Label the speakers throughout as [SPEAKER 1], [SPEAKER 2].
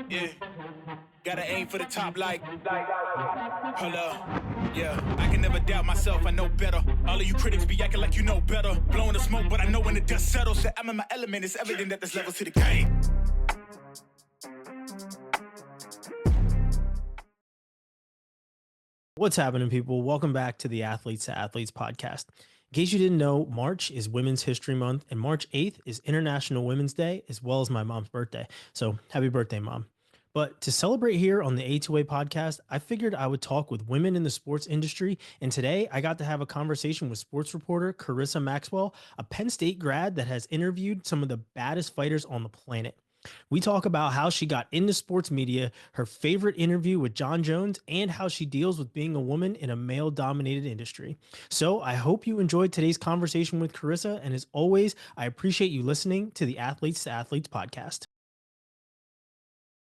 [SPEAKER 1] Yeah, gotta aim for the top like, hold up. Yeah, I can never doubt myself, I know better. All of you critics be acting like you know better. Blowing the smoke, but I know when the dust settles that I'm in my element. It's evident that there's levels to the game.
[SPEAKER 2] What's happening, people? Welcome back to the Athletes to Athletes podcast. In case you didn't know, March is Women's History Month, and March 8th is International Women's Day, as well as my mom's birthday. So happy birthday, Mom. But to celebrate here on the A2A podcast, I figured I would talk with women in the sports industry. And today I got to have a conversation with sports reporter Karisa Maxwell, a Penn State grad that has interviewed some of the baddest fighters on the planet. We talk about how she got into sports media, her favorite interview with Jon Jones, and how she deals with being a woman in a male dominated industry. So I hope you enjoyed today's conversation with Karisa. And as always, I appreciate you listening to the Athletes to Athletes podcast.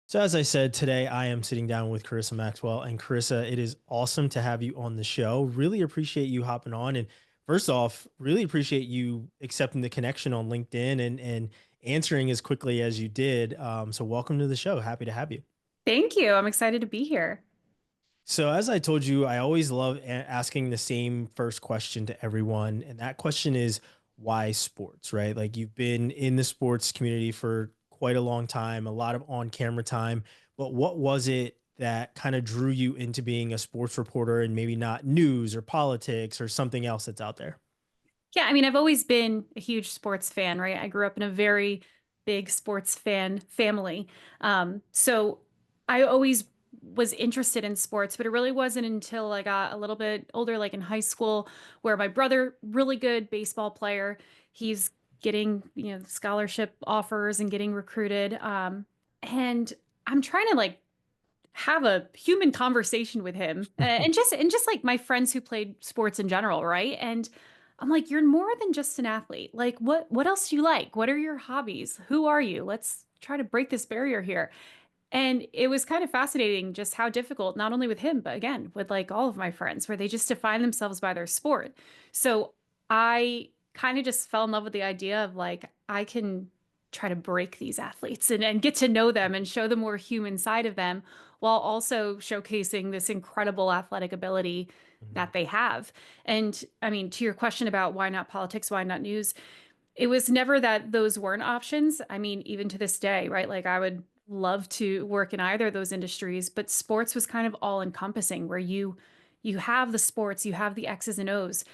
[SPEAKER 2] So as I said, today I am sitting down with Karisa Maxwell. And Karisa, it is awesome to have you on the show. Really appreciate you hopping on. And first off, really appreciate you accepting the connection on LinkedIn and answering as quickly as you did. So welcome to the show. Happy to have you.
[SPEAKER 3] Thank you. I'm excited to be here.
[SPEAKER 2] So as I told you, I always love asking the same first question to everyone. And that question is, why sports, right? Like, you've been in the sports community for quite a long time, a lot of on-camera time, but what was it that kind of drew you into being a sports reporter and maybe not news or politics or something else that's out there?
[SPEAKER 3] Yeah, I mean, I've always been a huge sports fan, right? I grew up in a very big sports fan family. So I always was interested in sports, but it really wasn't until I got a little bit older, like in high school, where my brother, really good baseball player, he's getting, scholarship offers and getting recruited. And I'm trying to like have a human conversation with him and just like my friends who played sports in general, right? And I'm like, you're more than just an athlete. Like, what else do you like? What are your hobbies? Who are you? Let's try to break this barrier here. And it was kind of fascinating just how difficult, not only with him, but again, with like all of my friends, where they just define themselves by their sport. So I kind of just fell in love with the idea of like, I can try to break these athletes and get to know them and show the more human side of them while also showcasing this incredible athletic ability
[SPEAKER 2] Mhm.
[SPEAKER 3] that they have. And I mean, to your question about why not politics, why not news, it was never that those weren't options. I mean, even to this day, right? Like I would love to work in either of those industries, but sports was kind of all encompassing where you have the sports, you have the X's and O's,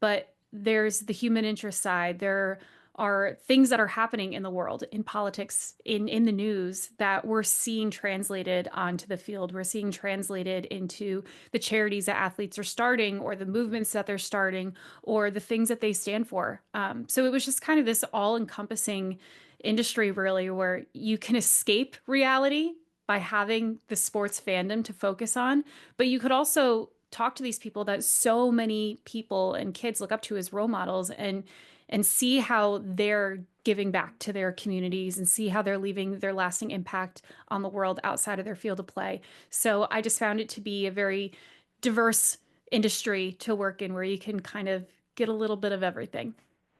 [SPEAKER 3] but there's the human interest side. There are things that are happening in the world, in politics, in the news that we're seeing translated onto the field. We're seeing translated into the charities that athletes are starting, or the movements that they're starting, or the things that they stand for. So it was just kind of this all-encompassing industry, really, where you can escape reality by having the sports fandom to focus on, but you could also talk to these people that so many people and kids look up to as role models and see how they're giving back to their communities and see how they're leaving their lasting impact on the world outside of their field of play. So I just found it to be a very diverse industry to work in where you can kind of get a little bit of everything.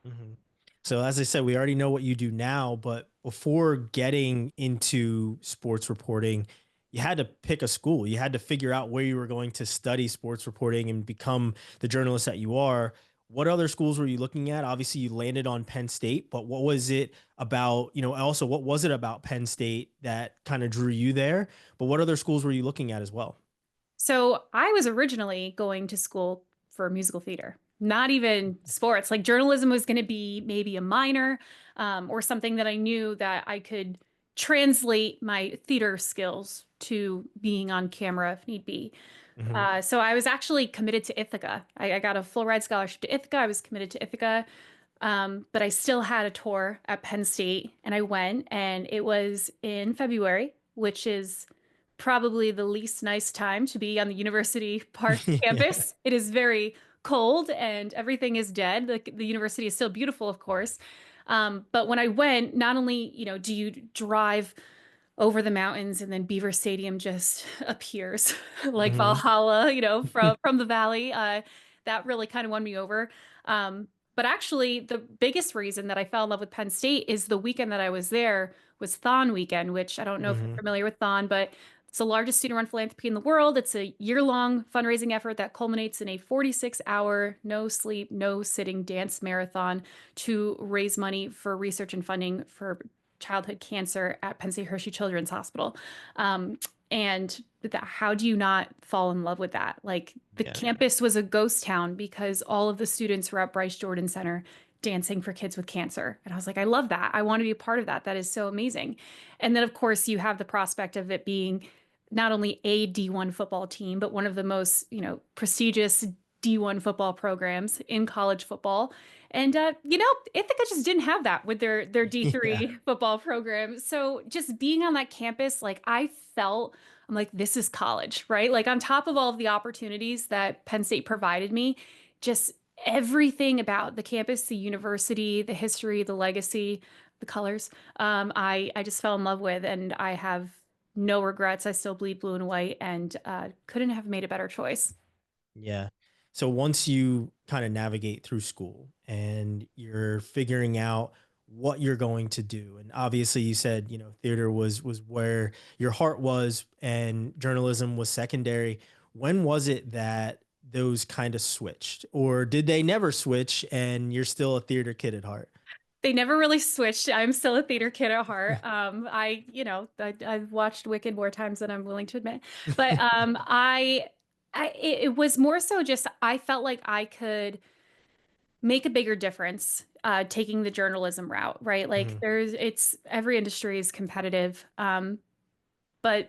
[SPEAKER 2] Mhm. So as I said, we already know what you do now, but before getting into sports reporting, you had to pick a school. You had to figure out where you were going to study sports reporting and become the journalist that you are. What other schools were you looking at? Obviously, you landed on Penn State, but what was it about, also what was it about Penn State that kind of drew you there? But what other schools were you looking at as well?
[SPEAKER 3] So I was originally going to school for musical theater, not even sports. Like journalism was going to be maybe a minor, or something that I knew that I could translate my theater skills to being on camera if need be.
[SPEAKER 2] Mhm.
[SPEAKER 3] So I was actually committed to Ithaca. I got a full ride scholarship to Ithaca. I was committed to Ithaca, but I still had a tour at Penn State, and I went, and it was in February, which is probably the least nice time to be on the University Park
[SPEAKER 2] Yeah.
[SPEAKER 3] campus. It is very cold and everything is dead. The university is still beautiful, of course. But when I went, not only, do you drive over the mountains and then Beaver Stadium just appears like
[SPEAKER 2] Mhm.
[SPEAKER 3] Valhalla, from the valley. That really kind of won me over. But actually, the biggest reason that I fell in love with Penn State is the weekend that I was there was Thon weekend, which I don't know if you're
[SPEAKER 2] Hmm.
[SPEAKER 3] familiar with Thon, but it's the largest student-run philanthropy in the world. It's a year-long fundraising effort that culminates in a 46-hour, no sleep, no sitting dance marathon to raise money for research and funding for childhood cancer at Penn State Hershey Children's Hospital. Um, and how do you not fall in love with that? Like the
[SPEAKER 2] Yeah.
[SPEAKER 3] campus was a ghost town because all of the students were at Bryce Jordan Center dancing for kids with cancer. And I was like, I love that. I want to be a part of that. That is so amazing. And then, of course, you have the prospect of it being not only a D1 football team, but one of the most, prestigious D1 football programs in college football. And Ithaca just didn't have that with their
[SPEAKER 2] Yeah.
[SPEAKER 3] D3 football program. So just being on that campus, like I'm like, this is college, right? Like on top of all of the opportunities that Penn State provided me, just everything about the campus, the university, the history, the legacy, the colors, I just fell in love with, and I have no regrets. I still bleed blue and white, and couldn't have made a better choice.
[SPEAKER 2] Yeah. So once you kind of navigate through school and you're figuring out what you're going to do, and obviously you said, theater was where your heart was and journalism was secondary. When was it that those kind of switched, or did they never switch and you're still a theater kid at heart?
[SPEAKER 3] They never really switched. I'm still a theater kid at heart. I've watched Wicked more times than I'm willing to admit, but it was more so just I felt like I could make a bigger difference taking the journalism route, right? Like
[SPEAKER 2] Mhm.
[SPEAKER 3] it's every industry is competitive, but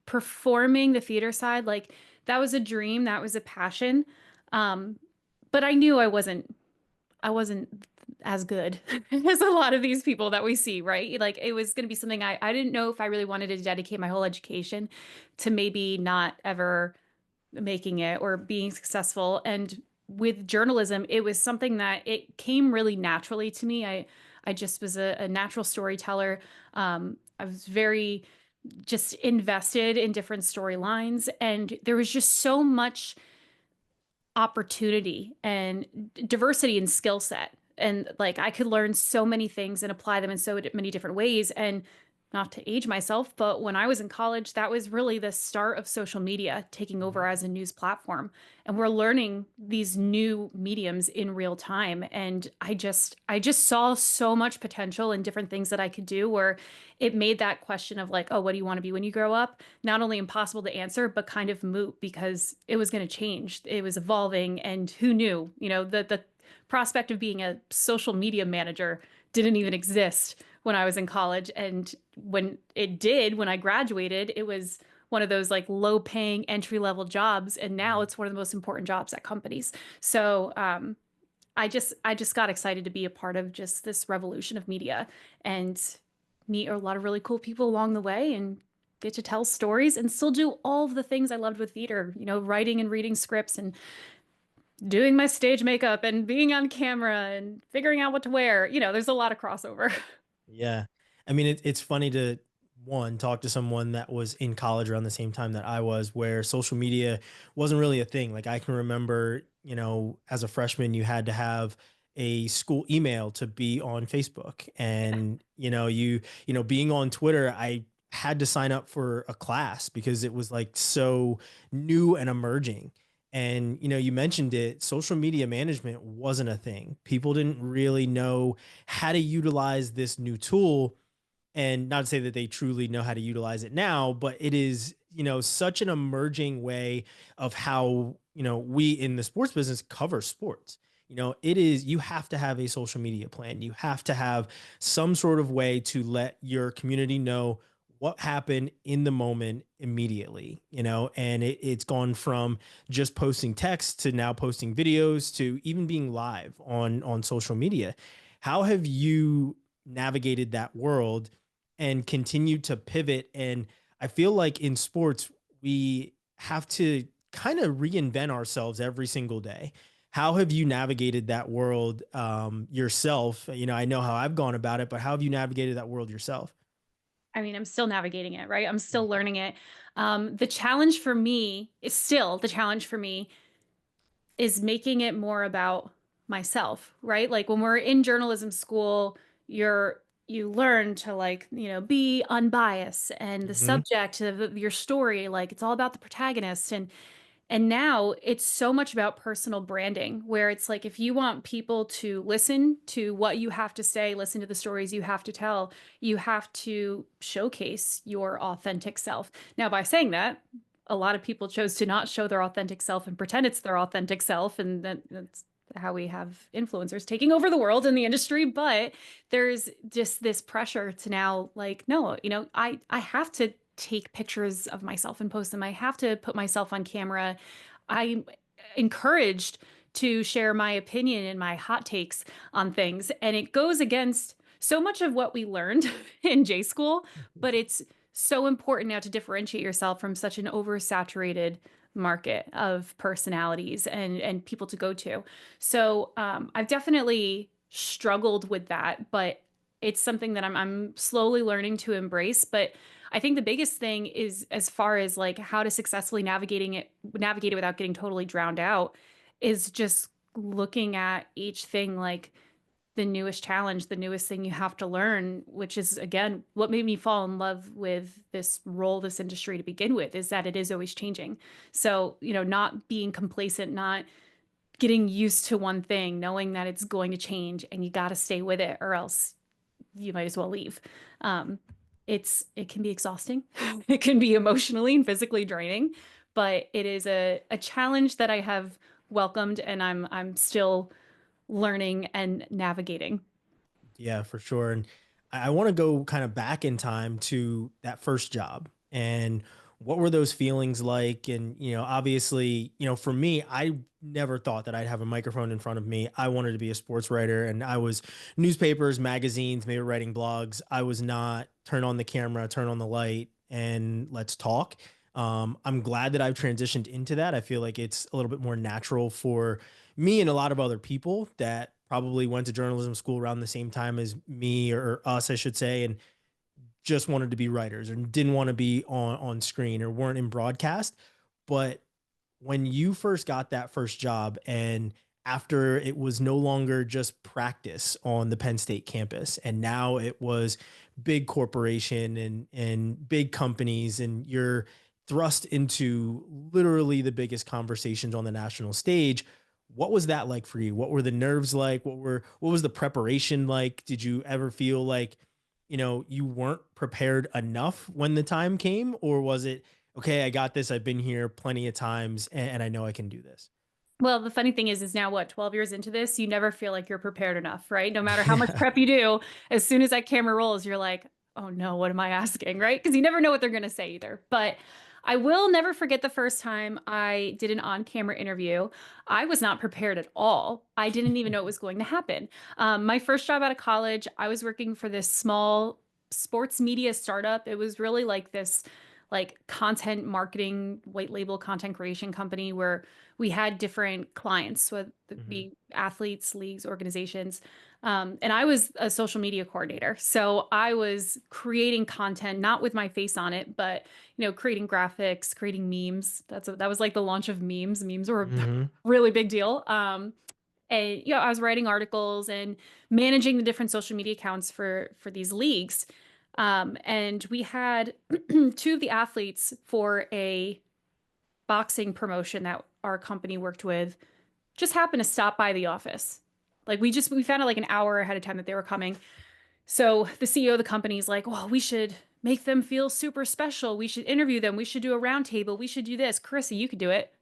[SPEAKER 3] performing the theater side, like that was a dream, that was a passion, um, but I knew I wasn't as good as a lot of these people that we see, right? Like it was going to be something I didn't know if I really wanted to dedicate my whole education to maybe not ever making it or being successful. And with journalism, it was something that it came really naturally to me. I just was a natural storyteller. I was very just invested in different storylines, and there was just so much opportunity and diversity and skill set. And like I could learn so many things and apply them in so many different ways. And not to age myself, but when I was in college, that was really the start of social media taking over as a news platform. And we're learning these new mediums in real time. And I just saw so much potential in different things that I could do where it made that question of like, oh, what do you want to be when you grow up? Not only impossible to answer, but kind of moot because it was going to change. It was evolving. And who knew, the prospect of being a social media manager didn't even exist when I was in college. And when it did, when I graduated, it was one of those like low paying entry level jobs. And now it's one of the most important jobs at companies. So I just got excited to be a part of just this revolution of media and meet a lot of really cool people along the way and get to tell stories and still do all of the things I loved with theater, writing and reading scripts and doing my stage makeup and being on camera and figuring out what to wear. There's a lot of crossover.
[SPEAKER 2] Yeah. I mean, it's funny to one talk to someone that was in college around the same time that I was, where social media wasn't really a thing. Like I can remember, as a freshman, you had to have a school email to be on Facebook, and being on Twitter, I had to sign up for a class because it was like so new and emerging. And you mentioned it, social media management wasn't a thing. People didn't really know how to utilize this new tool, and not to say that they truly know how to utilize it now, but it is such an emerging way of how we in the sports business cover sports. It is, you have to have a social media plan, you have to have some sort of way to let your community know what happened in the moment immediately. And it's gone from just posting text to now posting videos to even being live on social media. How have you navigated that world and continued to pivot? And I feel like in sports, we have to kind of reinvent ourselves every single day. How have you navigated that world yourself? I know how I've gone about it, but how have you navigated that world yourself?
[SPEAKER 3] I mean, I'm still navigating it, right? I'm still learning it. The challenge for me is making it more about myself, right? Like when we're in journalism school, you learn to like, be unbiased and the
[SPEAKER 2] Hmm.
[SPEAKER 3] subject of your story, like it's all about the protagonist. And now it's so much about personal branding, where it's like if you want people to listen to what you have to say, listen to the stories you have to tell, you have to showcase your authentic self. Now, by saying that, a lot of people chose to not show their authentic self and pretend it's their authentic self. And that's how we have influencers taking over the world in the industry. But there's just this pressure to now, like, no, I have to take pictures of myself and post them. I have to put myself on camera. I'm encouraged to share my opinion and my hot takes on things. And it goes against so much of what we learned in J school, but it's so important now to differentiate yourself from such an oversaturated market of personalities and people to go to. So I've definitely struggled with that, but it's something that I'm slowly learning to embrace. But I think the biggest thing is as far as like how to successfully navigate it without getting totally drowned out is just looking at each thing like the newest challenge, the newest thing you have to learn, which is again what made me fall in love with this role, this industry to begin with, is that it is always changing. So, not being complacent, not getting used to one thing, knowing that it's going to change and you got to stay with it or else you might as well leave. Um, it can be exhausting. It can be emotionally and physically draining, but it is a challenge that I have welcomed and I'm still learning and navigating.
[SPEAKER 2] Yeah, for sure. And I want to go kind of back in time to that first job and what were those feelings like? And, obviously, for me, I never thought that I'd have a microphone in front of me. I wanted to be a sports writer and I was newspapers, magazines, maybe writing blogs. I was not turn on the camera, turn on the light and let's talk. I'm glad that I've transitioned into that. I feel like it's a little bit more natural for me and a lot of other people that probably went to journalism school around the same time as me or us, I should say, and just wanted to be writers and didn't want to be on screen or weren't in broadcast. But when you first got that first job and after it was no longer just practice on the Penn State campus and now it was big corporation and big companies and you're thrust into literally the biggest conversations on the national stage, what was that like for you? What were the nerves like? What was the preparation like? Did you ever feel like, you weren't prepared enough when the time came? Or was it, okay, I got this. I've been here plenty of times and I know I can do this.
[SPEAKER 3] Well, the funny thing is now what, 12 years into this, you never feel like you're prepared enough, right? No matter how much
[SPEAKER 2] Yeah.
[SPEAKER 3] prep you do, as soon as that camera rolls, you're like, oh no, what am I asking, right? Because you never know what they're going to say either. But I will never forget the first time I did an on-camera interview. I was not prepared at all. I didn't even know it was going to happen. My first job out of college, I was working for this small sports media startup. It was really like this like content marketing, white label content creation company where we had different clients, whether it
[SPEAKER 2] Hmm.
[SPEAKER 3] be athletes, leagues, organizations. And I was a social media coordinator. So I was creating content, not with my face on it, but creating graphics, creating memes. That was like the launch of memes. Memes were a
[SPEAKER 2] Hmm.
[SPEAKER 3] really big deal. And I was writing articles and managing the different social media accounts for these leagues. And we had two of the athletes for a boxing promotion that our company worked with just happened to stop by the office. Like we found out like an hour ahead of time that they were coming. So the CEO of the company is like, well, we should make them feel super special. We should interview them. We should do a roundtable. We should do this. Carissa, you could do it.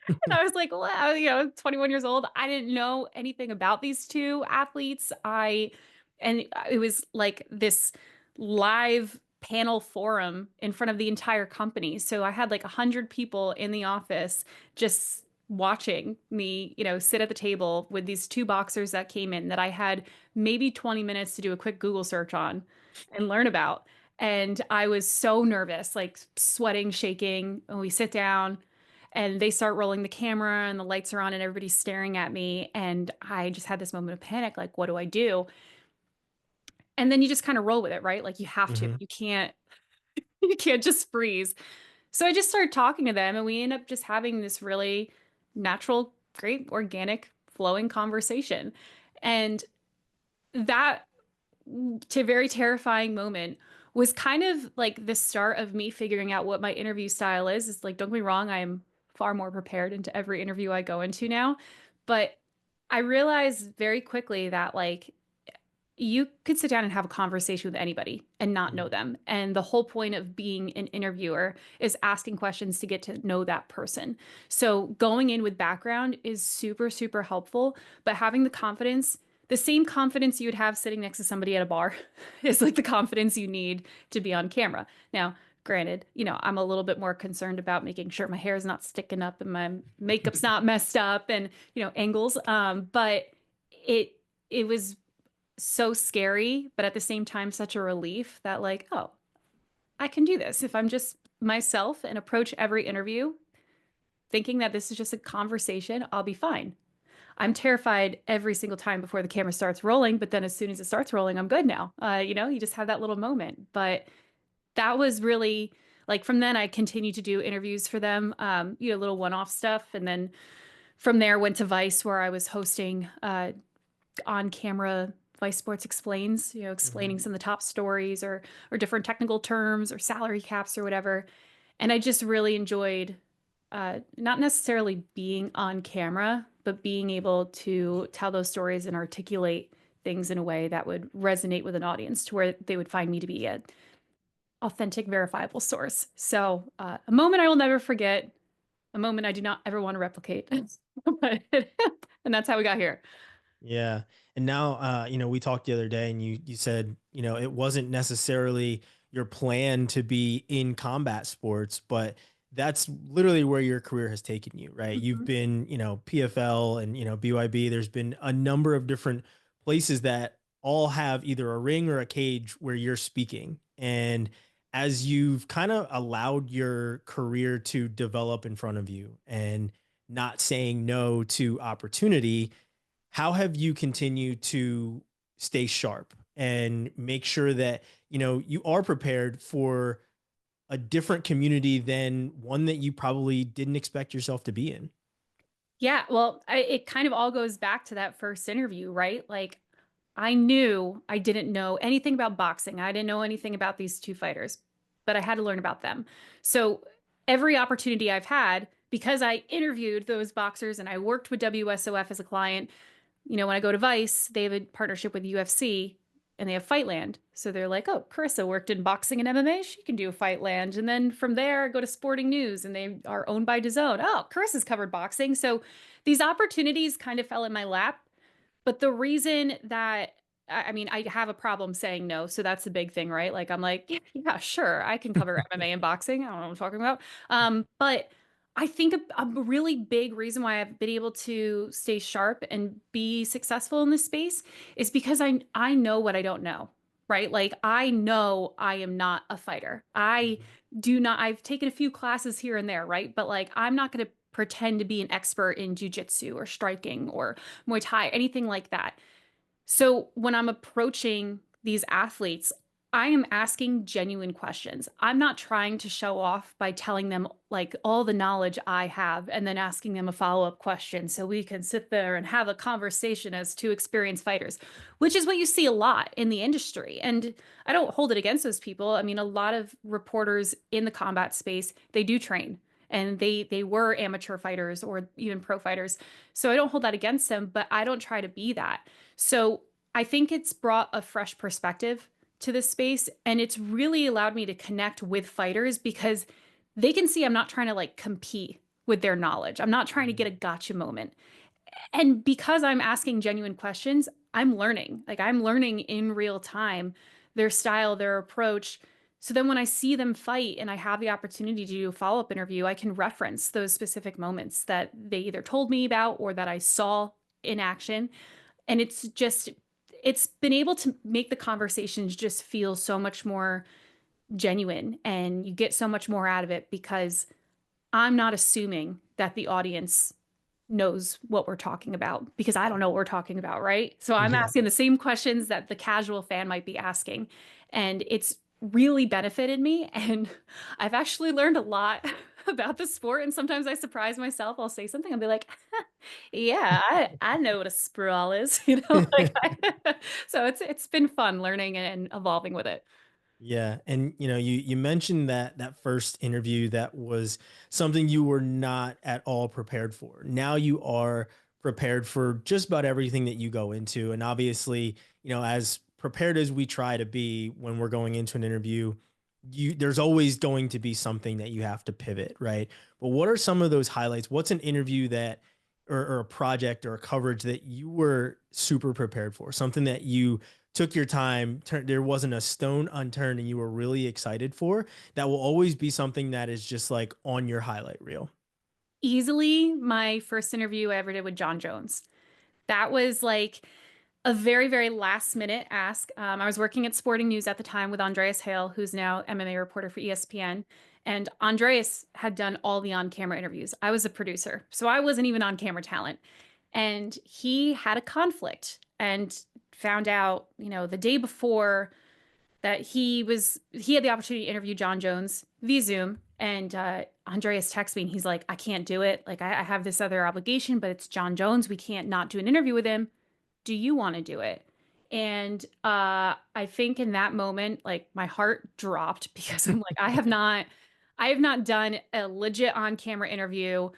[SPEAKER 3] And I was like, wow, 21 years old. I didn't know anything about these two athletes. And it was like this live panel forum in front of the entire company. So I had like 100 people in the office just watching me, sit at the table with these two boxers that came in that I had maybe 20 minutes to do a quick Google search on and learn about. And I was so nervous, like sweating, shaking. And we sit down and they start rolling the camera and the lights are on and everybody's staring at me. And I just had this moment of panic, like, what do I do? And then you just kind of roll with it, right? Like you have to.
[SPEAKER 2] Hmm.
[SPEAKER 3] You can't you can't just freeze. So I just started talking to them and we end up just having this really natural, great organic flowing conversation. And that very terrifying moment was kind of like the start of me figuring out what my interview style is. It's like, don't get me wrong, I am far more prepared into every interview I go into now. But I realized very quickly that like you could sit down and have a conversation with anybody and not know them. And the whole point of being an interviewer is asking questions to get to know that person. So going in with background is super, super helpful, but having the confidence, the same confidence you would have sitting next to somebody at a bar is like the confidence you need to be on camera. Now, granted, you know, I'm a little bit more concerned about making sure my hair is not sticking up and my makeup's not messed up and, you know, angles. But it was so scary, but at the same time, such a relief that like, oh, I can do this. If I'm just myself and approach every interview thinking that this is just a conversation, I'll be fine. I'm terrified every single time before the camera starts rolling, but then as soon as it starts rolling, I'm good now. You know, you just have that little moment. But that was really like from then I continued to do interviews for them, you know, little one-off stuff. And then from there went to Vice where I was hosting on camera Vice Sports Explains, you know, explaining some of the top stories or different technical terms or salary caps or whatever. And I just really enjoyed not necessarily being on camera, but being able to tell those stories and articulate things in a way that would resonate with an audience to where they would find me to be an authentic, verifiable source. So a moment I will never forget, a moment I do not ever want to replicate. And that's how we got here.
[SPEAKER 2] Yeah. And now, you know, we talked the other day and you said, you know, it wasn't necessarily your plan to be in combat sports, but that's literally where your career has taken you, right? You've been, you know, PFL and, you know, BYB. There's been a number of different places that all have either a ring or a cage where you're speaking. And as you've kind of allowed your career to develop in front of you and not saying no to opportunity, how have you continued to stay sharp and make sure that, you know, you are prepared for a different community than one that you probably didn't expect yourself to be in?
[SPEAKER 3] Yeah, well, it kind of all goes back to that first interview, right? Like, I knew I didn't know anything about boxing. I didn't know anything about these two fighters, but I had to learn about them. So every opportunity I've had, because I interviewed those boxers and I worked with WSOF as a client, you know, when I go to Vice, they have a partnership with UFC and they have Fightland. So they're like, oh, Karisa worked in boxing and MMA. She can do a Fightland. And then from there, go to Sporting News and they are owned by DAZN. Oh, Karisa's covered boxing. So these opportunities kind of fell in my lap. But the reason that, I mean, I have a problem saying no. So that's the big thing, right? Like, I'm like, yeah, sure, I can cover MMA and boxing. I don't know what I'm talking about. But I think a really big reason why I've been able to stay sharp and be successful in this space is because I know what I don't know, right? Like I know I am not a fighter. I do not, I've taken a few classes here and there, right? But like I'm not going to pretend to be an expert in jujitsu or striking or Muay Thai, anything like that. So when I'm approaching these athletes, I am asking genuine questions. I'm not trying to show off by telling them like all the knowledge I have and then asking them a follow-up question so we can sit there and have a conversation as two experienced fighters, which is what you see a lot in the industry. And I don't hold it against those people. I mean, a lot of reporters in the combat space, they do train and they were amateur fighters or even pro fighters. So I don't hold that against them, but I don't try to be that. So I think it's brought a fresh perspective to this space. And it's really allowed me to connect with fighters because they can see I'm not trying to like compete with their knowledge. I'm not trying to get a gotcha moment. And because I'm asking genuine questions, I'm learning. Like I'm learning in real time their style, their approach. So then when I see them fight and I have the opportunity to do a follow-up interview, I can reference those specific moments that they either told me about or that I saw in action. And it's been able to make the conversations just feel so much more genuine and you get so much more out of it because I'm not assuming that the audience knows what we're talking about because I don't know what we're talking about, right? So I'm asking the same questions that the casual fan might be asking. And it's really benefited me. And I've actually learned a lot about the sport. And sometimes I surprise myself. I'll say something. I'll be like, yeah, I know what a sprawl is, like so it's been fun learning and evolving with it.
[SPEAKER 2] Yeah, and you mentioned that first interview that was something you were not at all prepared for. Now you are prepared for just about everything that you go into, and obviously, as prepared as we try to be when we're going into an interview, there's always going to be something that you have to pivot, right? But what are some of those highlights? What's an interview that or a project or a coverage that you were super prepared for? Something that you took your time, there wasn't a stone unturned and you were really excited for, that will always be something that is just like on your highlight reel.
[SPEAKER 3] Easily my first interview I ever did with Jon Jones. That was like a very, very last minute ask. I was working at Sporting News at the time with Andreas Hale, who's now MMA reporter for ESPN. And Andreas had done all the on camera interviews. I was a producer, so I wasn't even on camera talent. And he had a conflict and found out, the day before that he had the opportunity to interview Jon Jones via Zoom. And Andreas texts me and he's like, I can't do it. Like, I have this other obligation, but it's Jon Jones. We can't not do an interview with him. Do you want to do it? And I think in that moment, like my heart dropped because I'm like, I have not done a legit on-camera interview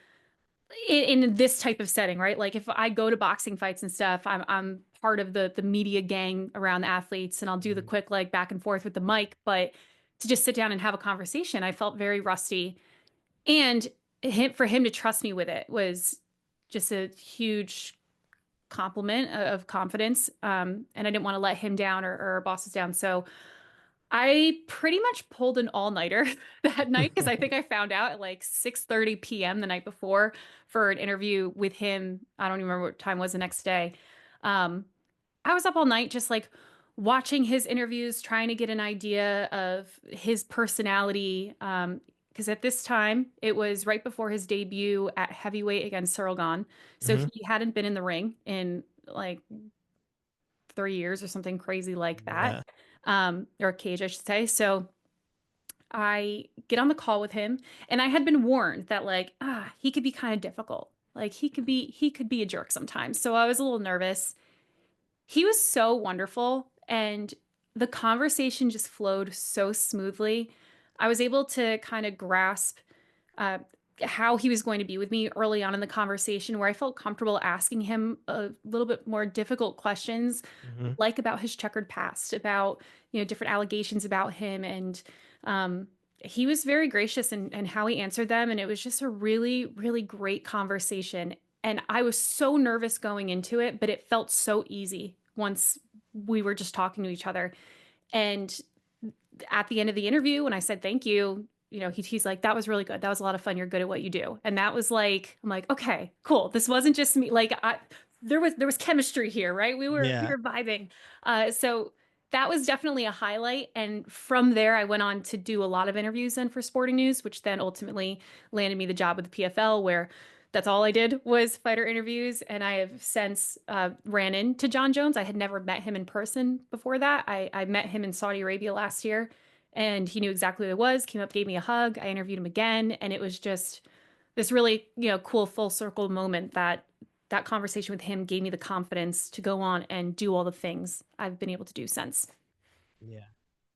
[SPEAKER 3] in this type of setting, right? Like if I go to boxing fights and stuff, I'm part of the media gang around the athletes, and I'll do the quick like back and forth with the mic. But to just sit down and have a conversation, I felt very rusty. And for him to trust me with it was just a huge compliment of confidence. And I didn't want to let him down or our bosses down. So I pretty much pulled an all-nighter that night because I think I found out at like 6:30 p.m. the night before for an interview with him. I don't even remember what time was the next day. I was up all night just like watching his interviews, trying to get an idea of his personality. Because at this time, it was right before his debut at heavyweight against Cyril Gahn. So
[SPEAKER 2] Mhm.
[SPEAKER 3] he hadn't been in the ring in like 3 years or something crazy like that,
[SPEAKER 2] Yeah.
[SPEAKER 3] or cage, I should say. So I get on the call with him, and I had been warned that like, he could be kind of difficult. Like he could be a jerk sometimes. So I was a little nervous. He was so wonderful, and the conversation just flowed so smoothly. I was able to kind of grasp uh, how he was going to be with me early on in the conversation, where I felt comfortable asking him a little bit more difficult questions,
[SPEAKER 2] Mhm.
[SPEAKER 3] like about his checkered past, about different allegations about him, and he was very gracious in how he answered them, and it was just a really, really great conversation. And I was so nervous going into it, but it felt so easy once we were just talking to each other. And at the end of the interview, when I said thank you, he's like, that was really good. That was a lot of fun. You're good at what you do. And that was like, I'm like, okay, cool. This wasn't just me. Like there was chemistry here, right? We
[SPEAKER 2] Yeah.
[SPEAKER 3] were vibing. So that was definitely a highlight. And from there, I went on to do a lot of interviews then for Sporting News, which then ultimately landed me the job with the PFL, where that's all I did was fighter interviews. And I have since ran into Jon Jones. I had never met him in person before that. I met him in Saudi Arabia last year, and he knew exactly who I was, came up, gave me a hug. I interviewed him again. And it was just this really, cool full circle moment that conversation with him gave me the confidence to go on and do all the things I've been able to do since.
[SPEAKER 2] Yeah.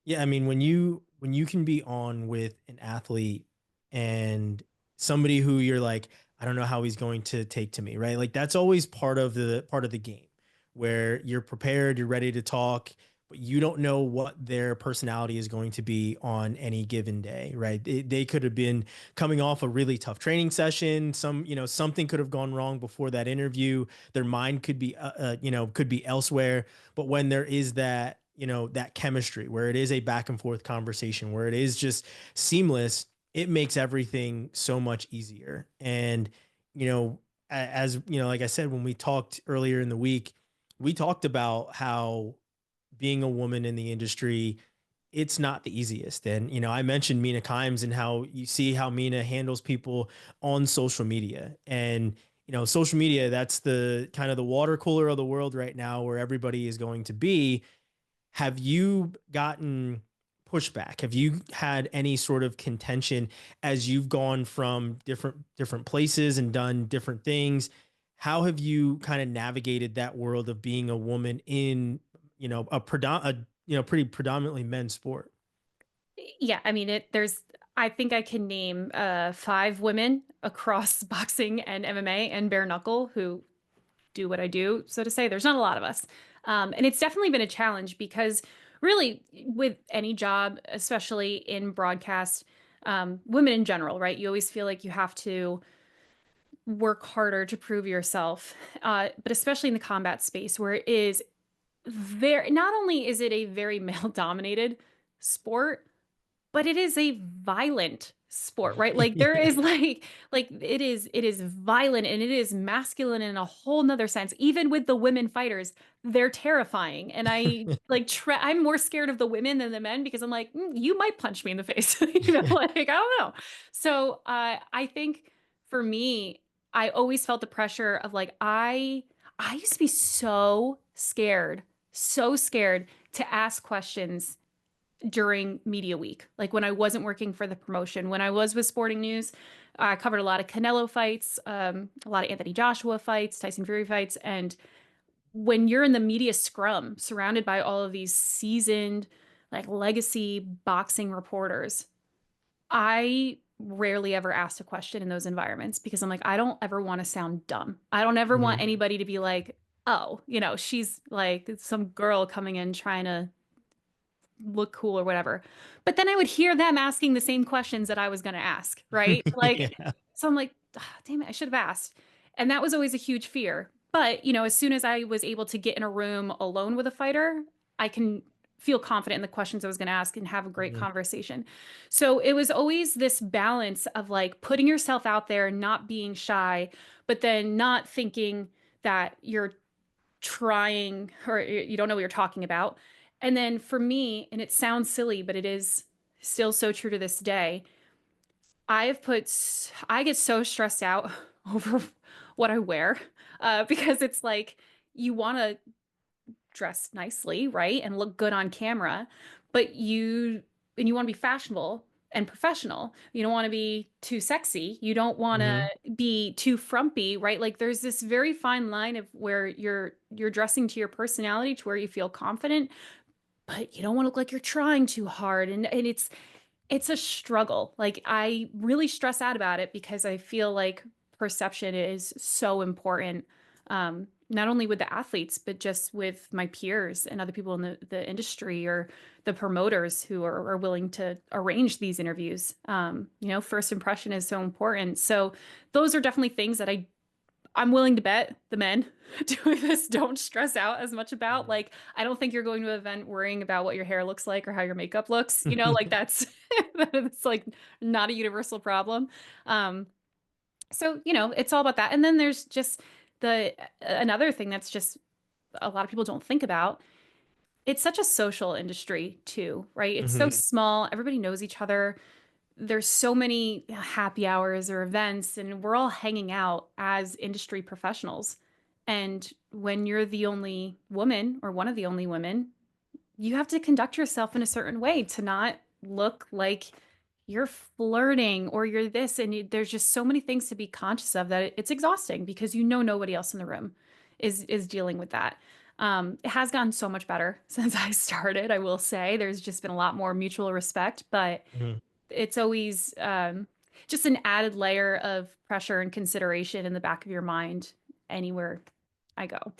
[SPEAKER 2] Yeah, I mean, when you can be on with an athlete and somebody who you're like, I don't know how he's going to take to me, right? Like that's always part of the game where you're prepared, you're ready to talk, but you don't know what their personality is going to be on any given day, right? They could have been coming off a really tough training session. Something could have gone wrong before that interview. Their mind could be, could be elsewhere. But when there is that chemistry where it is a back and forth conversation, where it is just seamless, it makes everything so much easier. And, as like I said, when we talked earlier in the week, we talked about how being a woman in the industry, it's not the easiest. And, I mentioned Mina Kimes and how you see how Mina handles people on social media. And, social media, that's the kind of the water cooler of the world right now where everybody is going to be. Have you gotten pushback? Have you had any sort of contention as you've gone from different places and done different things? How have you kind of navigated that world of being a woman in, pretty predominantly men's sport?
[SPEAKER 3] Yeah, I mean I think I can name 5 women across boxing and MMA and bare knuckle who do what I do, so to say. There's not a lot of us. And it's definitely been a challenge because really with any job, especially in broadcast, women in general, right? You always feel like you have to work harder to prove yourself. But especially in the combat space where it is not only is it a very male dominated sport, but it is a violent sport, right? Like there is it is violent and it is masculine in a whole nother sense. Even with the women fighters, they're terrifying. And I'm more scared of the women than the men because I'm like, you might punch me in the face. Like, I don't know. So I think for me, I always felt the pressure of like, I used to be so scared to ask questions during media week. Like when I wasn't working for the promotion, when I was with Sporting News, I covered a lot of Canelo fights, a lot of Anthony Joshua fights, Tyson Fury fights. And when you're in the media scrum, surrounded by all of these seasoned, like legacy boxing reporters, I rarely ever asked a question in those environments because I'm like, I don't ever want to sound dumb. I don't ever want anybody to be like, oh, she's like some girl coming in trying to look cool or whatever. But then I would hear them asking the same questions that I was going to ask, right? Like,
[SPEAKER 2] Yeah.
[SPEAKER 3] so I'm like, damn it, I should have asked. And that was always a huge fear. But, as soon as I was able to get in a room alone with a fighter, I can feel confident in the questions I was going to ask and have a great conversation. So it was always this balance of like putting yourself out there, not being shy, but then not thinking that you're trying or you don't know what you're talking about. And then for me, and it sounds silly, but it is still so true to this day, I get so stressed out over what I wear because it's like you want to dress nicely, right? And look good on camera, but you want to be fashionable and professional. You don't want to be too sexy. You don't want to be too frumpy, right? Like there's this very fine line of where you're dressing to your personality to where you feel confident, but you don't want to look like you're trying too hard. And it's a struggle. Like I really stress out about it because I feel like perception is so important. Not only with the athletes, but just with my peers and other people in the industry or the promoters who are willing to arrange these interviews. First impression is so important. So those are definitely things that I'm willing to bet the men doing this don't stress out as much about. Like, I don't think you're going to an event worrying about what your hair looks like or how your makeup looks. Like that's like not a universal problem. So it's all about that. And then there's just another thing that's just a lot of people don't think about. It's such a social industry too, right? It's so small. Everybody knows each other. There's so many happy hours or events, and we're all hanging out as industry professionals. And when you're the only woman or one of the only women, you have to conduct yourself in a certain way to not look like you're flirting or you're this. And there's just so many things to be conscious of that it's exhausting because nobody else in the room is dealing with that. It has gotten so much better since I started, I will say. There's just been a lot more mutual respect, but it's always just an added layer of pressure and consideration in the back of your mind anywhere I go.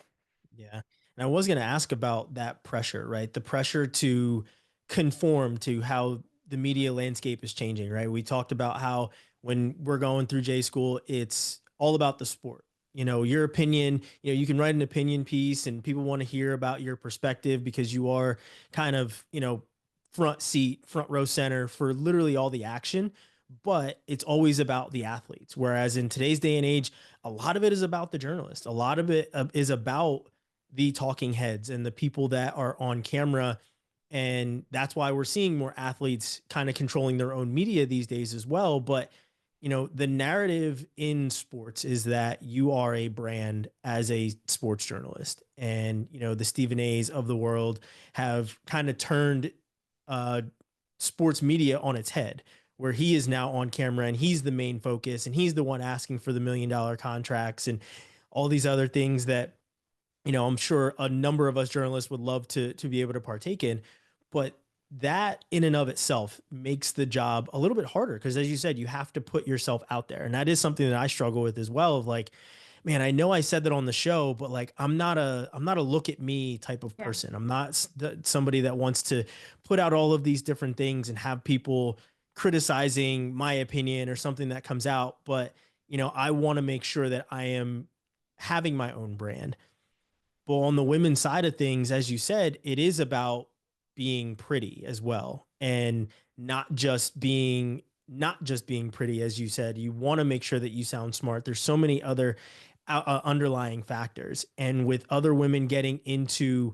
[SPEAKER 2] Yeah. And I was going to ask about that pressure, right? The pressure to conform to how the media landscape is changing, right? We talked about how when we're going through J school, it's all about the sport. Your opinion, you can write an opinion piece and people want to hear about your perspective because you are kind of, front seat, front row center for literally all the action, but it's always about the athletes. Whereas in today's day and age, a lot of it is about the journalist. A lot of it is about the talking heads and the people that are on camera. And that's why we're seeing more athletes kind of controlling their own media these days as well. But, the narrative in sports is that you are a brand as a sports journalist. And, the Stephen A's of the world have kind of turned sports media on its head, where he is now on camera and he's the main focus and he's the one asking for the $1 million contracts and all these other things that, I'm sure a number of us journalists would love to be able to partake in. But that in and of itself makes the job a little bit harder because, as you said, you have to put yourself out there. And that is something that I struggle with as well, of like, man, I know I said that on the show, but like, I'm not a look at me type of person. I'm not somebody that wants to put out all of these different things and have people criticizing my opinion or something that comes out. But, I want to make sure that I am having my own brand. But on the women's side of things, as you said, it is about being pretty as well, and not just being pretty. As you said, you want to make sure that you sound smart. There's so many other underlying factors, and with other women getting into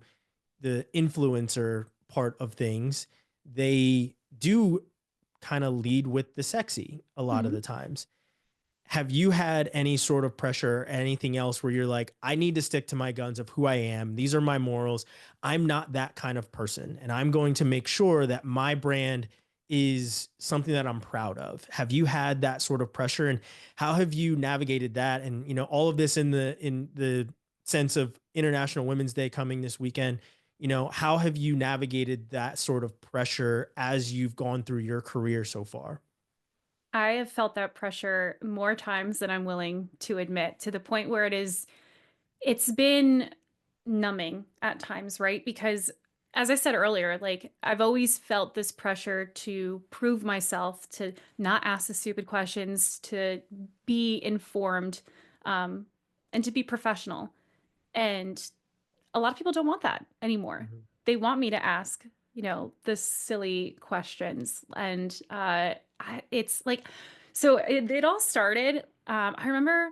[SPEAKER 2] the influencer part of things, they do kind of lead with the sexy a lot of the times. Have you had any sort of pressure or anything else where you're like, I need to stick to my guns of who I am. These are my morals. I'm not that kind of person. And I'm going to make sure that my brand is something that I'm proud of. Have you had that sort of pressure, and how have you navigated that? And, all of this in the sense of International Women's Day coming this weekend, how have you navigated that sort of pressure as you've gone through your career so far?
[SPEAKER 3] I have felt that pressure more times than I'm willing to admit, to the point where it's been numbing at times, right? Because as I said earlier, like I've always felt this pressure to prove myself, to not ask the stupid questions, to be informed, and to be professional. And a lot of people don't want that anymore. They want me to ask, the silly questions. And it's like, so it all started. I remember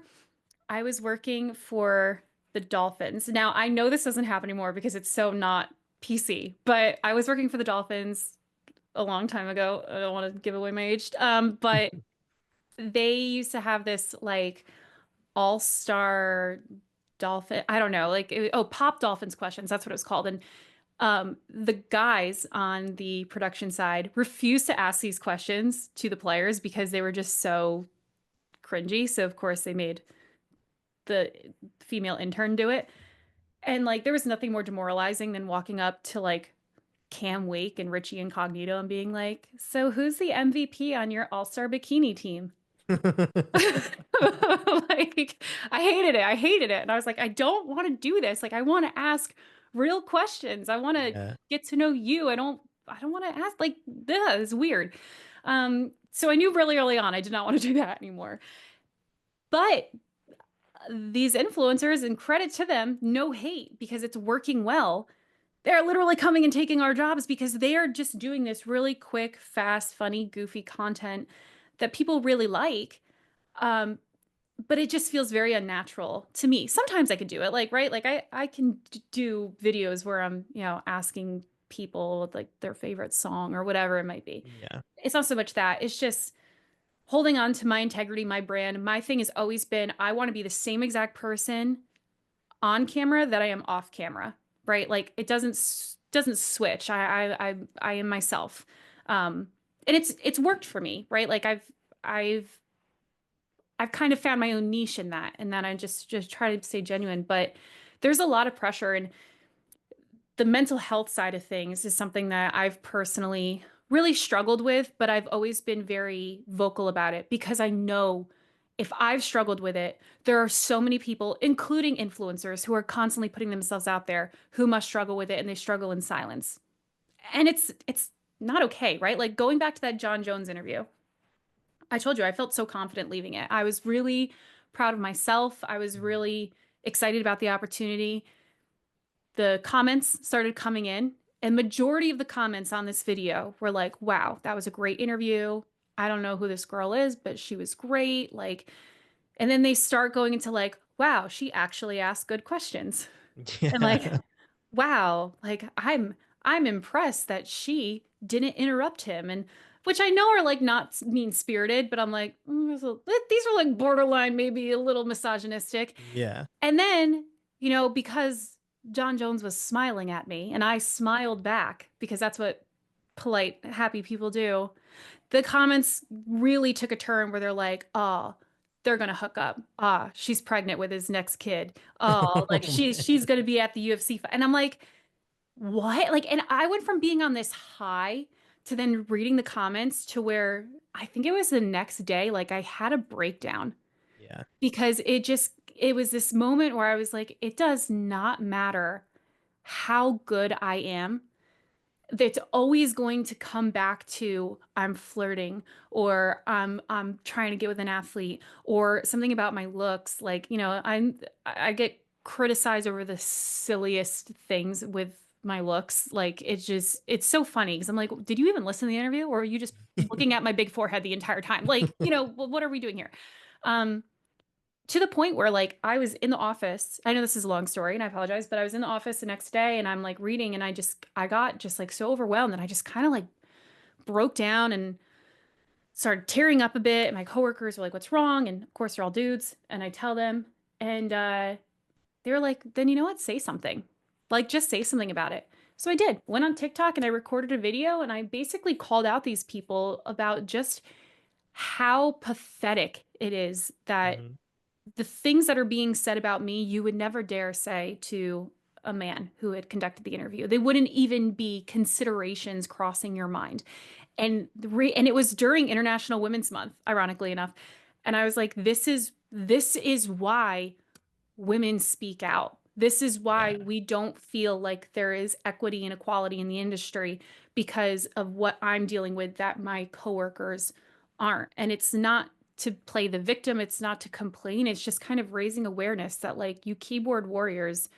[SPEAKER 3] I was working for the Dolphins. Now, I know this doesn't happen anymore because it's so not PC, but I was working for the Dolphins a long time ago. I don't want to give away my age. But they used to have this like all-star dolphin, I don't know, like, pop Dolphins questions. That's what it was called. And the guys on the production side refused to ask these questions to the players because they were just so cringy. So of course they made the female intern do it. And like, there was nothing more demoralizing than walking up to like Cam Wake and Richie Incognito and being like, so who's the MVP on your all-star bikini team? Like, I hated it. And I was like, I don't want to do this. Like, I want to ask real questions. I want to get to know you. I don't want to ask like, this is weird. So I knew really early on, I did not want to do that anymore. But these influencers, and credit to them, no hate, because it's working well. They're literally coming and taking our jobs because they are just doing this really quick, fast, funny, goofy content that people really like. But it just feels very unnatural to me. Sometimes I could do it, like, right? Like I can do videos where I'm, asking people like their favorite song or whatever it might be.
[SPEAKER 2] Yeah.
[SPEAKER 3] It's not so much that. It's just holding on to my integrity, my brand. My thing has always been, I want to be the same exact person on camera that I am off camera, right? Like it doesn't switch. I am myself. And it's worked for me, right? Like I've kind of found my own niche in that, and then I just try to stay genuine. But there's a lot of pressure, and the mental health side of things is something that I've personally really struggled with, but I've always been very vocal about it because I know if I've struggled with it, there are so many people, including influencers, who are constantly putting themselves out there who must struggle with it, and they struggle in silence. And it's not okay, right? Like going back to that Jon Jones interview, I told you I felt so confident leaving it. I was really proud of myself. I was really excited about the opportunity. The comments started coming in, and majority of the comments on this video were like, wow, that was a great interview. I don't know who this girl is, but she was great. Like, and then they start going into like, wow, she actually asked good questions.
[SPEAKER 2] Yeah.
[SPEAKER 3] And like, wow, like I'm impressed that she didn't interrupt him. And which I know are like not mean-spirited, but I'm like, these are like borderline, maybe a little misogynistic.
[SPEAKER 2] Yeah.
[SPEAKER 3] And then, because Jon Jones was smiling at me and I smiled back because that's what polite, happy people do, the comments really took a turn where they're like, oh, they're gonna hook up. Ah, she's pregnant with his next kid. Oh, like
[SPEAKER 2] Oh, man.
[SPEAKER 3] she's gonna be at the UFC fight. And I'm like, what? Like, and I went from being on this high to then reading the comments to where I think it was the next day, like I had a breakdown
[SPEAKER 2] Yeah.
[SPEAKER 3] because it was this moment where I was like, it does not matter how good I am. It's always going to come back to I'm flirting or I'm trying to get with an athlete or something about my looks. Like, I get criticized over the silliest things with my looks. Like it's so funny because I'm like, did you even listen to the interview or are you just looking at my big forehead the entire time? Like, what are we doing here? Um, to the point where like I was in the office. I know this is a long story and I apologize, but I was in the office the next day and I'm like reading and I got just like so overwhelmed and I just kind of like broke down and started tearing up a bit. And my coworkers were like, "What's wrong?" And of course they're all dudes and I tell them and they were like, "Then you know what? Say something. Like just say something about it." So I did. Went on TikTok and I recorded a video and I basically called out these people about just how pathetic it is that
[SPEAKER 2] Mhm.
[SPEAKER 3] the things that are being said about me, you would never dare say to a man who had conducted the interview. They wouldn't even be considerations crossing your mind. And it was during International Women's Month, ironically enough. And I was like, this is why women speak out. This is why
[SPEAKER 2] Yeah.
[SPEAKER 3] we don't feel like there is equity and equality in the industry because of what I'm dealing with that my coworkers aren't. And it's not to play the victim, it's not to complain, it's just kind of raising awareness that like you keyboard warriors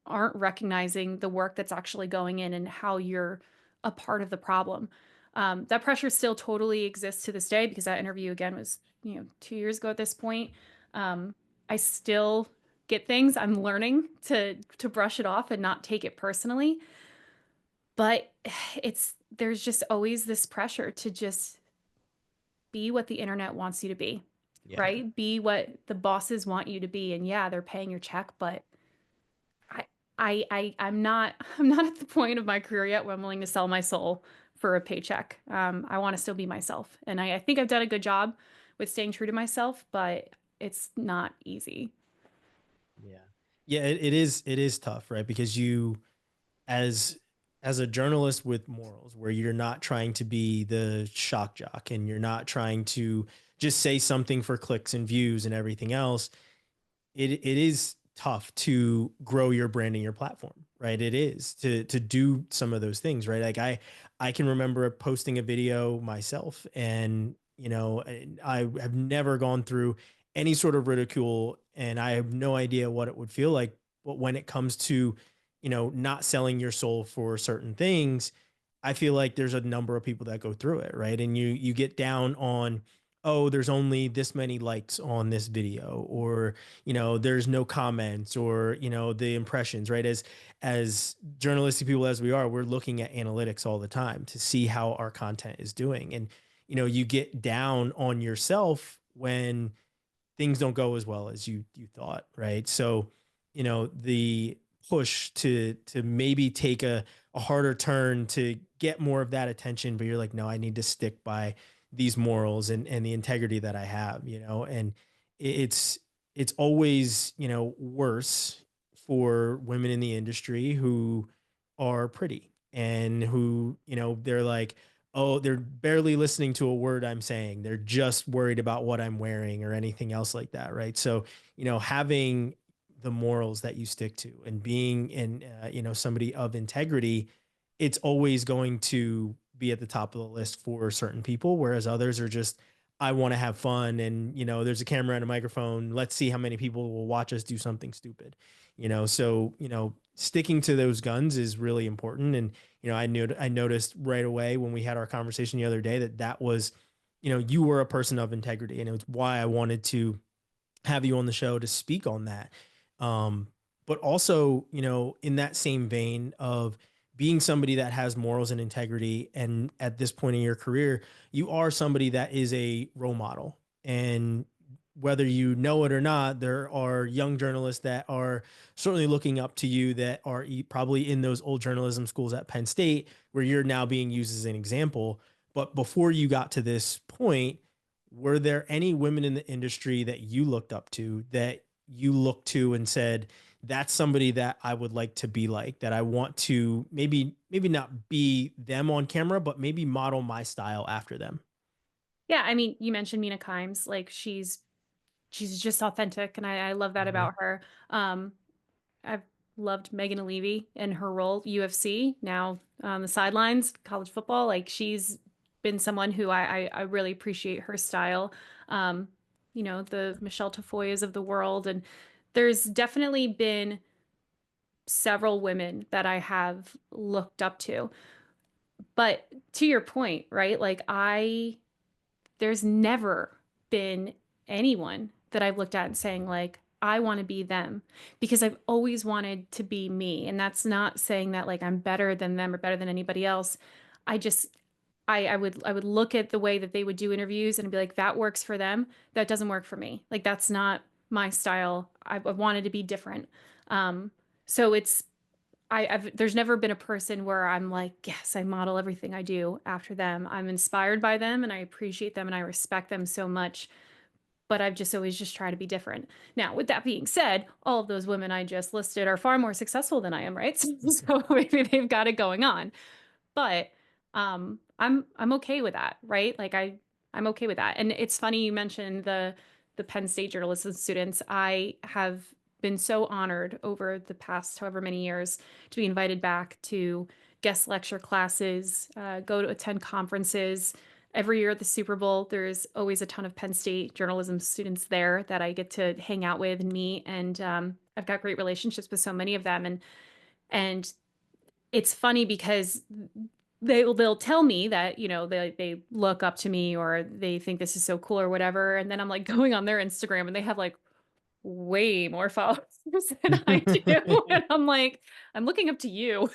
[SPEAKER 3] aren't recognizing the work that's actually going in and how you're a part of the problem. That pressure still totally exists to this day because that interview again was, 2 years ago at this point. I still get things. I'm learning to brush it off and not take it personally. But there's just always this pressure to just be what the internet wants you to be,
[SPEAKER 2] Yeah.
[SPEAKER 3] right? Be what the bosses want you to be. And yeah, they're paying your check, but I I'm not I'm not at the point of my career yet where I'm willing to sell my soul for a paycheck. I want to still be myself. And I think I've done a good job with staying true to myself, but it's not easy.
[SPEAKER 2] Yeah. Yeah. It is tough, right? Because as as a journalist with morals, where you're not trying to be the shock jock and you're not trying to just say something for clicks and views and everything else, it is tough to grow your brand and your platform, right? It is to do some of those things, right? Like I can remember posting a video myself, and I have never gone through any sort of ridicule, and I have no idea what it would feel like. But when it comes to not selling your soul for certain things, I feel like there's a number of people that go through it, right? And you get down on, oh, there's only this many likes on this video, or there's no comments, or the impressions, right? As journalistic people as we are, we're looking at analytics all the time to see how our content is doing. And you get down on yourself when things don't go as well as you thought, right? So the push to maybe take a harder turn to get more of that attention, but you're like, no, I need to stick by these morals and the integrity that I have, and it's it's always worse for women in the industry who are pretty and who they're like, oh, they're barely listening to a word I'm saying, they're just worried about what I'm wearing or anything else like that, right? So having the morals that you stick to and being in somebody of integrity, it's always going to be at the top of the list for certain people, whereas others are just, I want to have fun, and there's a camera and a microphone, let's see how many people will watch us do something stupid. So sticking to those guns is really important. And I noticed right away when we had our conversation the other day that was, you were a person of integrity, and it was why I wanted to have you on the show to speak on that. But also, in that same vein of being somebody that has morals and integrity, and at this point in your career, you are somebody that is a role model. And whether you know it or not, there are young journalists that are certainly looking up to you, that are probably in those old journalism schools at Penn State, where you're now being used as an example. But before you got to this point, were there any women in the industry that you looked up to, that you looked to and said, that's somebody that I would like to be like, that I want to maybe not be them on camera, but maybe model my style after them?
[SPEAKER 3] Yeah, I mean, you mentioned Mina Kimes, like she's just authentic, and I love that about her. Um, I've loved Megan Levy in her role, UFC, now on the sidelines, college football. Like she's been someone who I really appreciate her style. Um, the Michelle Tafoyas of the world. And there's definitely been several women that I have looked up to. But to your point, right? There's never been anyone that I've looked at and saying like, I want to be them, because I've always wanted to be me. And that's not saying that like I'm better than them or better than anybody else. I just I would look at the way that they would do interviews and be like, that works for them. That doesn't work for me. Like that's not my style. I've wanted to be different. Um, so it's there's never been a person where I'm like, yes, I model everything I do after them. I'm inspired by them and I appreciate them and I respect them so much. But I've just always just tried to be different. Now, with that being said, all of those women I just listed are far more successful than I am, right? So maybe they've got it going on. But I'm okay with that, right? I'm okay with that. And it's funny you mentioned the Penn State journalism students. I have been so honored over the past however many years to be invited back to guest lecture classes, go to attend conferences. Every year at the Super Bowl, there's always a ton of Penn State journalism students there that I get to hang out with and meet. And I've got great relationships with so many of them. And it's funny because they'll tell me that, they look up to me or they think this is so cool or whatever. And then I'm like going on their Instagram and they have like way more followers than I do. And I'm like, I'm looking up to you.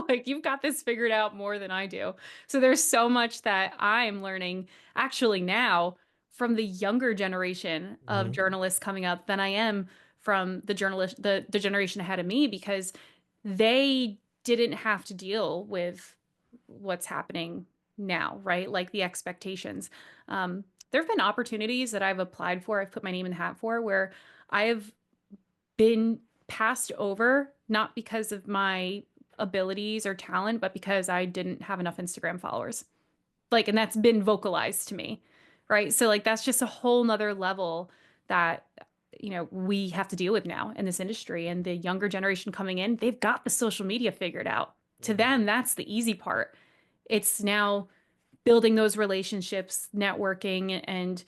[SPEAKER 3] Like you've got this figured out more than I do. So there's so much that I'm learning actually now from the younger generation of
[SPEAKER 2] Mhm.
[SPEAKER 3] journalists coming up than I am from the generation ahead of me, because they didn't have to deal with what's happening now, right? Like the expectations. There have been opportunities that I've applied for, I've put my name in the hat for, where I have been passed over, not because of my abilities or talent, but because I didn't have enough Instagram followers. Like, and that's been vocalized to me, right? So, like, that's just a whole nother level that, we have to deal with now in this industry. And the younger generation coming in, they've got the social media figured out. To
[SPEAKER 2] Mhm.
[SPEAKER 3] them, that's the easy part. It's now building those relationships, networking, and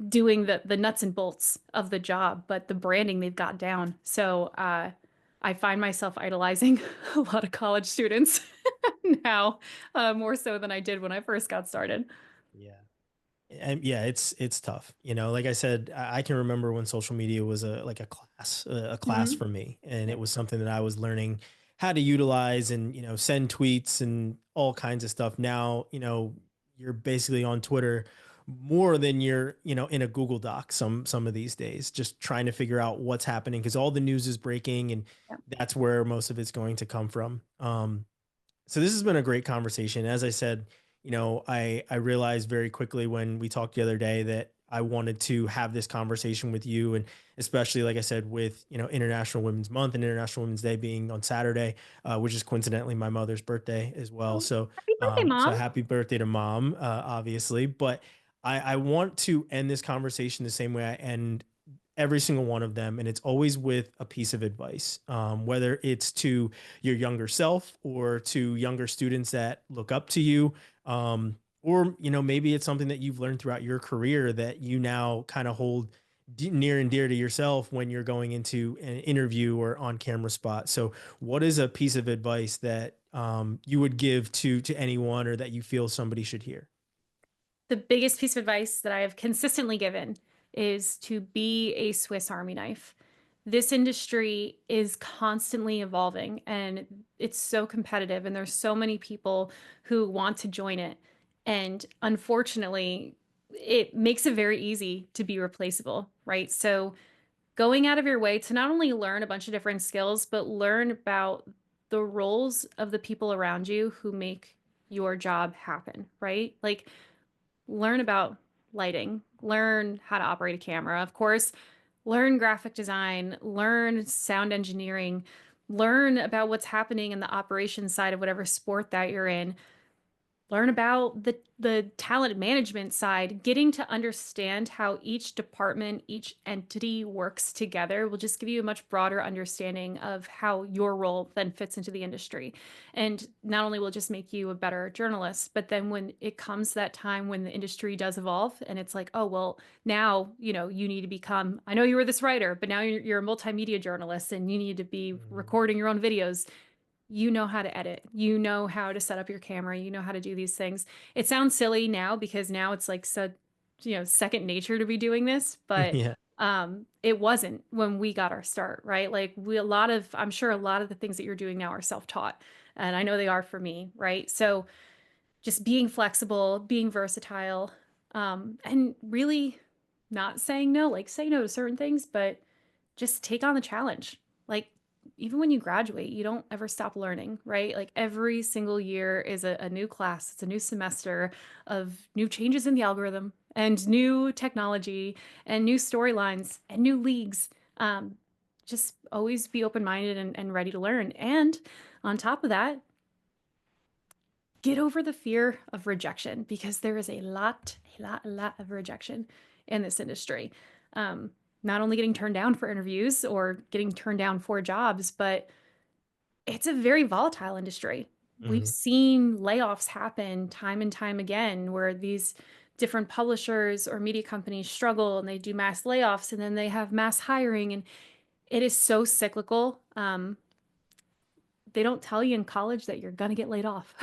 [SPEAKER 3] doing the nuts and bolts of the job, but the branding they've got down. So I find myself idolizing a lot of college students now, more so than I did when I first got started.
[SPEAKER 2] Yeah. And yeah, it's tough. Like I said, I can remember when social media was like a class
[SPEAKER 3] Hmm.
[SPEAKER 2] for me, and it
[SPEAKER 3] Yep.
[SPEAKER 2] was something that I was learning how to utilize and send tweets and all kinds of stuff. Now, you're basically on Twitter more than you're in a Google Doc some of these days, just trying to figure out what's happening because all the news is breaking, and
[SPEAKER 3] Yep.
[SPEAKER 2] that's where most of it's going to come from. So this has been a great conversation. As I said, I realized very quickly when we talked the other day that I wanted to have this conversation with you, and especially like I said, with International Women's Month and International Women's Day being on Saturday, which is coincidentally my mother's birthday as well.
[SPEAKER 3] Oh,
[SPEAKER 2] So,
[SPEAKER 3] happy birthday,
[SPEAKER 2] so
[SPEAKER 3] Mom.
[SPEAKER 2] happy birthday to mom, obviously. But I want to end this conversation the same way I end every single one of them. And it's always with a piece of advice, whether it's to your younger self or to younger students that look up to you. Or, maybe it's something that you've learned throughout your career that you now kind of hold near and dear to yourself when you're going into an interview or on camera spot. So what is a piece of advice that you would give to anyone, or that you feel somebody should hear?
[SPEAKER 3] The biggest piece of advice that I have consistently given is to be a Swiss Army knife. This industry is constantly evolving and it's so competitive, and there's so many people who want to join it. And unfortunately, it makes it very easy to be replaceable, right? So going out of your way to not only learn a bunch of different skills, but learn about the roles of the people around you who make your job happen, right? Like learn about lighting, learn how to operate a camera, of course, learn graphic design, learn sound engineering, learn about what's happening in the operations side of whatever sport that you're in. Learn about the talent management side. Getting to understand how each department, each entity works together will just give you a much broader understanding of how your role then fits into the industry. And not only will it just make you a better journalist, but then when it comes to that time when the industry does evolve and it's like, oh, well, now, you know, you need to become, I know you were this writer, but now you're a multimedia journalist and you need to be recording your own videos. You know how to edit, you know how to set up your camera, you know how to do these things. It sounds silly now because now it's like, so, you know, second nature to be doing this, but
[SPEAKER 2] Yeah.
[SPEAKER 3] it wasn't when we got our start, right? Like I'm sure a lot of the things that you're doing now are self-taught, and I know they are for me, right? So just being flexible, being versatile, and really not saying no, like say no to certain things, but just take on the challenge. Like even when you graduate, you don't ever stop learning, right? Like every single year is a new class, it's a new semester of new changes in the algorithm and new technology and new storylines and new leagues. Just always be open-minded and ready to learn. And on top of that, get over the fear of rejection because there is a lot of rejection in this industry. Not only getting turned down for interviews or getting turned down for jobs, but it's a very volatile industry. We've
[SPEAKER 2] Mhm.
[SPEAKER 3] seen layoffs happen time and time again where these different publishers or media companies struggle and they do mass layoffs and then they have mass hiring, and it is so cyclical. They don't tell you in college that you're going to get laid off.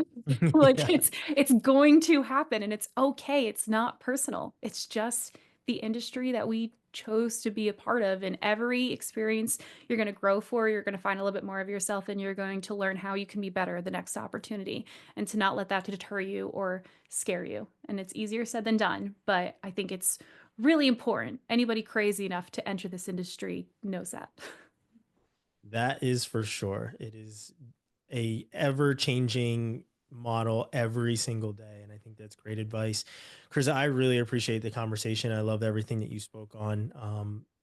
[SPEAKER 3] Like
[SPEAKER 2] Yeah.
[SPEAKER 3] it's going to happen and it's okay. It's not personal. It's just the industry that we chose to be a part of. And every experience you're going to grow for, you're going to find a little bit more of yourself and you're going to learn how you can be better the next opportunity, and to not let that deter you or scare you. And it's easier said than done, but I think it's really important. Anybody crazy enough to enter this industry knows that.
[SPEAKER 2] That is for sure. It is a ever changing model every single day. And I think that's great advice. Chris, I really appreciate the conversation. I love everything that you spoke on.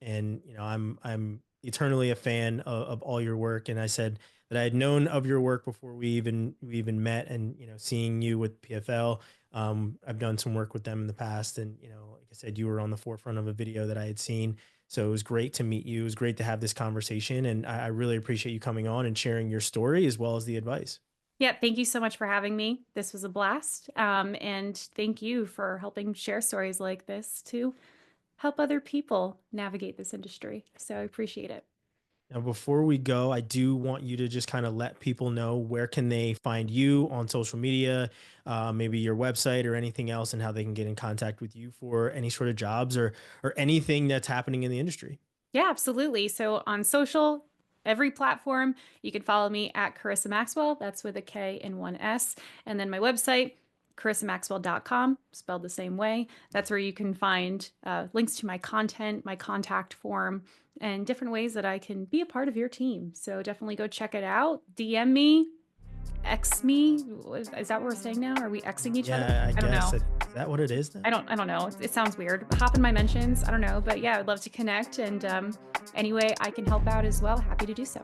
[SPEAKER 2] And you know, I'm eternally a fan of all your work. And I said that I had known of your work before we even met. And you know, seeing you with PFL, I've done some work with them in the past. And you know, like I said, you were on the forefront of a video that I had seen. So it was great to meet you. It was great to have this conversation. And I really appreciate you coming on and sharing your story as well as the advice.
[SPEAKER 3] Yeah, thank you so much for having me. This was a blast. And thank you for helping share stories like this to help other people navigate this industry. So I appreciate it.
[SPEAKER 2] Now, before we go, I do want you to just kind of let people know where can they find you on social media, maybe your website or anything else, and how they can get in contact with you for any sort of jobs or anything that's happening in the industry.
[SPEAKER 3] Yeah, absolutely. So on social, every platform, you can follow me at Karisa Maxwell. That's with a K and one S. And then my website, karisamaxwell.com, spelled the same way. That's where you can find links to my content, my contact form, and different ways that I can be a part of your team. So definitely go check it out. DM me, X me. Is that what we're saying now? Are we Xing each other?
[SPEAKER 2] Yeah, I
[SPEAKER 3] don't
[SPEAKER 2] guess.
[SPEAKER 3] know.
[SPEAKER 2] Is that what it is then?
[SPEAKER 3] I don't know. It sounds weird. Hop in my mentions. I don't know. But yeah, I'd love to connect. And any way I can help out as well, happy to do so.